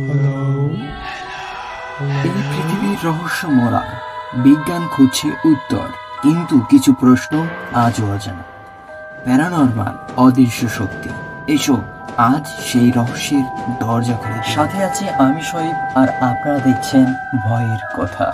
এই পৃথিবীর রহস্য মোড়া, বিজ্ঞান খুঁজছে উত্তর, কিন্তু কিছু প্রশ্ন আজও অজানা। প্যারানরমাল, অদৃশ্য শক্তি, এসো আজ সেই রহস্যের দরজা খুলে। সাথে আছি আমি শহীদ, আর আপনারা দেখছেন ভয়ের কথা।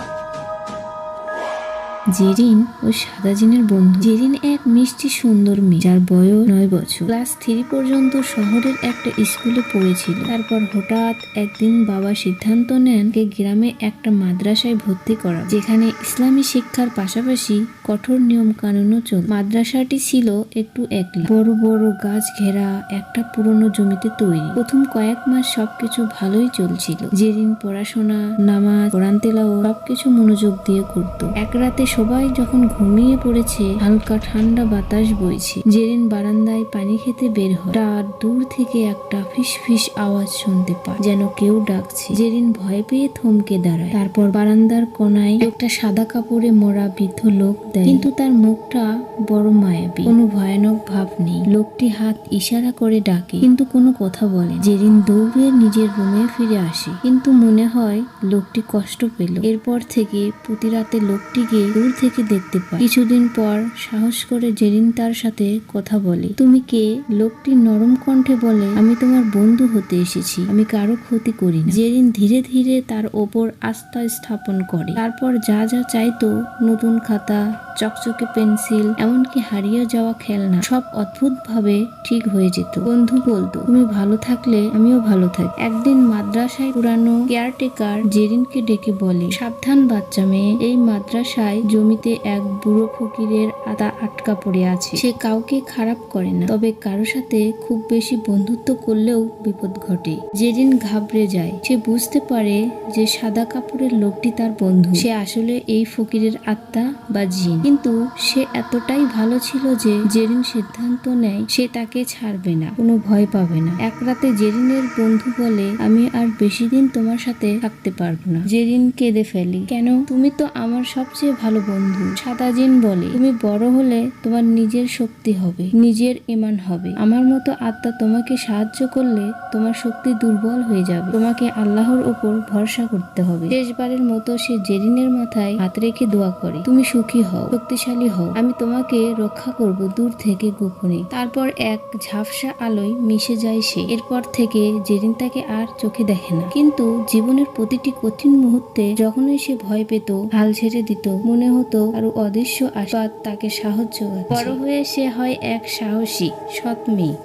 জেরিন ও সাদা জিনের বন্ধু। জেরিন এক মিষ্টি সুন্দর মেয়ে, যার বয়স 9 বছর। ক্লাস 3 পর্যন্ত শহরের একটা স্কুলে পড়েছিল। তারপর হঠাৎ একদিন বাবা সিদ্ধান্ত নেন গ্রামে একটা মাদ্রাসায় ভর্তি করা, যেখানে ইসলামী শিক্ষার পাশাপাশি কঠোর নিয়ম কানুনও চলত। মাদ্রাসাটি ছিল একটু একলা, বড় বড় গাছ ঘেরা একটা পুরনো জমিতে তৈরি। প্রথম কয়েক মাস সবকিছু ভালোই চলছিল। জেরিন পড়াশোনা, নামাজ, কোরআন তেলাওয়াত সবকিছু মনোযোগ দিয়ে করত। এক রাতে সবাই যখন ঘুমিয়ে পড়েছে, হালকা ঠান্ডা বাতাস বইছে। জেরিন বারান্দায় পানি খেতে বের হয়। তার দূর থেকে একটা ফিস ফিস আওয়াজ শুনতে পায়, যেন কেউ ডাকছে। জেরিন ভয় পেয়ে থমকে দাঁড়ায়। তারপর বারান্দার কোনায় একটা সাদা কাপড়ে মোড়া বৃদ্ধ লোক দেয়, কিন্তু তার মুখটা বড় মায়াবী, কোনো ভয়ানক ভাব নেই। লোকটি হাত ইশারা করে ডাকে, কিন্তু কোনো কথা বলে। জেরিন দৌড়ে নিজের রুমে ফিরে আসে, কিন্তু মনে হয় লোকটি কষ্ট পেল। এরপর থেকে প্রতি রাতে লোকটিকে দূর থেকে দেখতে পায়। কিছুদিন পর সাহস করে জেরিন তার সাথে কথা বলে। তুমি কে? লোকটি নরম কণ্ঠে বলে, আমি তোমার বন্ধু হতে এসেছি, আমি কারো ক্ষতি করি না। জেরিন ধীরে ধীরে তার ওপর আস্থা স্থাপন করে। তারপর যা যা চাইতো, নতুন খাতা, চকচকে পেন্সিল, এমনকি হারিয়ে যাওয়া খেলনা, সব অদ্ভুত ভাবে ঠিক হয়ে যেত। বন্ধু বলতো, তুমি ভালো থাকলে আমিও ভালো থাকি। একদিন মাদ্রাসায় পুরানো কেয়ারটেকার জেরিনকে ডেকে বলে, সাবধান বাচ্চা মেয়ে, এই মাদ্রাসায় জমিতে এক বুড়ো ফকিরের আত্মা আটকা পড়ে আছে। সে কাউকে খারাপ করে না, তবে কারো সাথে খুব বেশি বন্ধুত্ব করলেও বিপদ ঘটে। জেরিন ঘাবড়ে যায়। সে বুঝতে পারে যে সাদা কাপড়ের লোকটি তার বন্ধু। সে আসলে এই ফকিরের আত্মা বা জিন। কিন্তু সে এতটাই ভালো ছিল যে জেরিন সিদ্ধান্ত নেয় সে তাকে ছাড়বে না, কোনো ভয় পাবে না। এক রাতে জেরিনের বন্ধু বলে, আমি আর বেশি দিন তোমার সাথে থাকতে পারবো না। জেরিন কেঁদে ফেলে, কেন? তুমি তো আমার সবচেয়ে ভালো বন্ধু। সাদা জিন বলে, তুমি বড় হলে তোমার নিজের শক্তি হবে, নিজের ঈমান হবে। আমার মতো আত্মা তোমাকে সাহায্য করলে তোমার শক্তি দুর্বল হয়ে যাবে। তোমাকে আল্লাহর উপর ভরসা করতে হবে। শেষবারের মতো সে জেরিনের মাথায় হাত রেখে দোয়া করে, তুমি সুখী হও, শক্তিশালী হও, আমি তোমাকে রক্ষা করব দূর থেকে গোপনে। তারপর এক ঝাপসা আলোয় মিশে যায় সে। এরপর থেকে জেরিন তাকে আর চোখে দেখে না, কিন্তু জীবনের প্রতিটি কঠিন মুহূর্তে যখনই সে ভয় পেত, হাল ছেড়ে দিত, মনে হতো আরো অদৃশ্য আশীর্বাদ তাকে সাহায্য করে। বড় হয়ে সে হয় এক সাহসী, সৎ মেয়ে,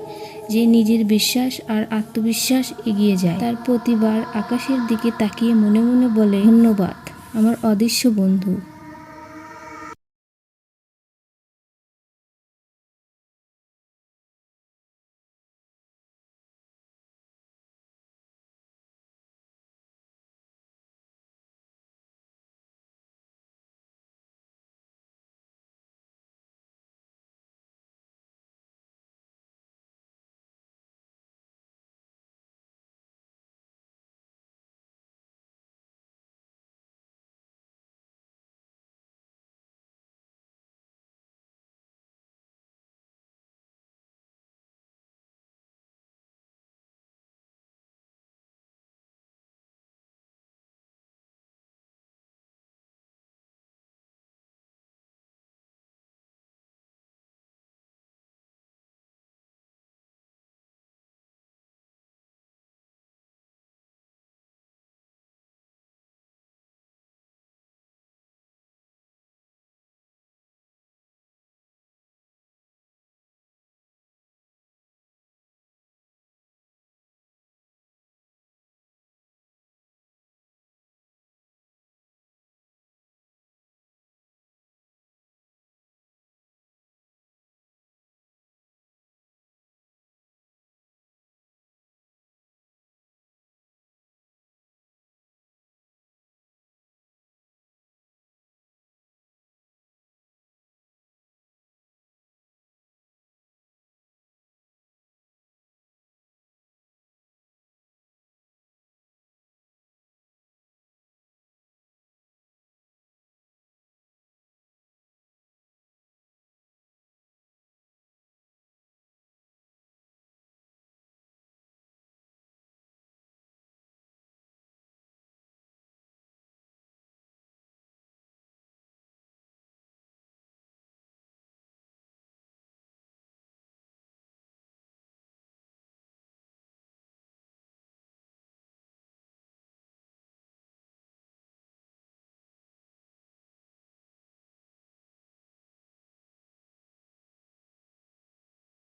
যে নিজের বিশ্বাস আর আত্মবিশ্বাস এগিয়ে যায়। তার প্রতিবার আকাশের দিকে তাকিয়ে মনে মনে বলে, ধন্যবাদ আমার অদৃশ্য বন্ধু।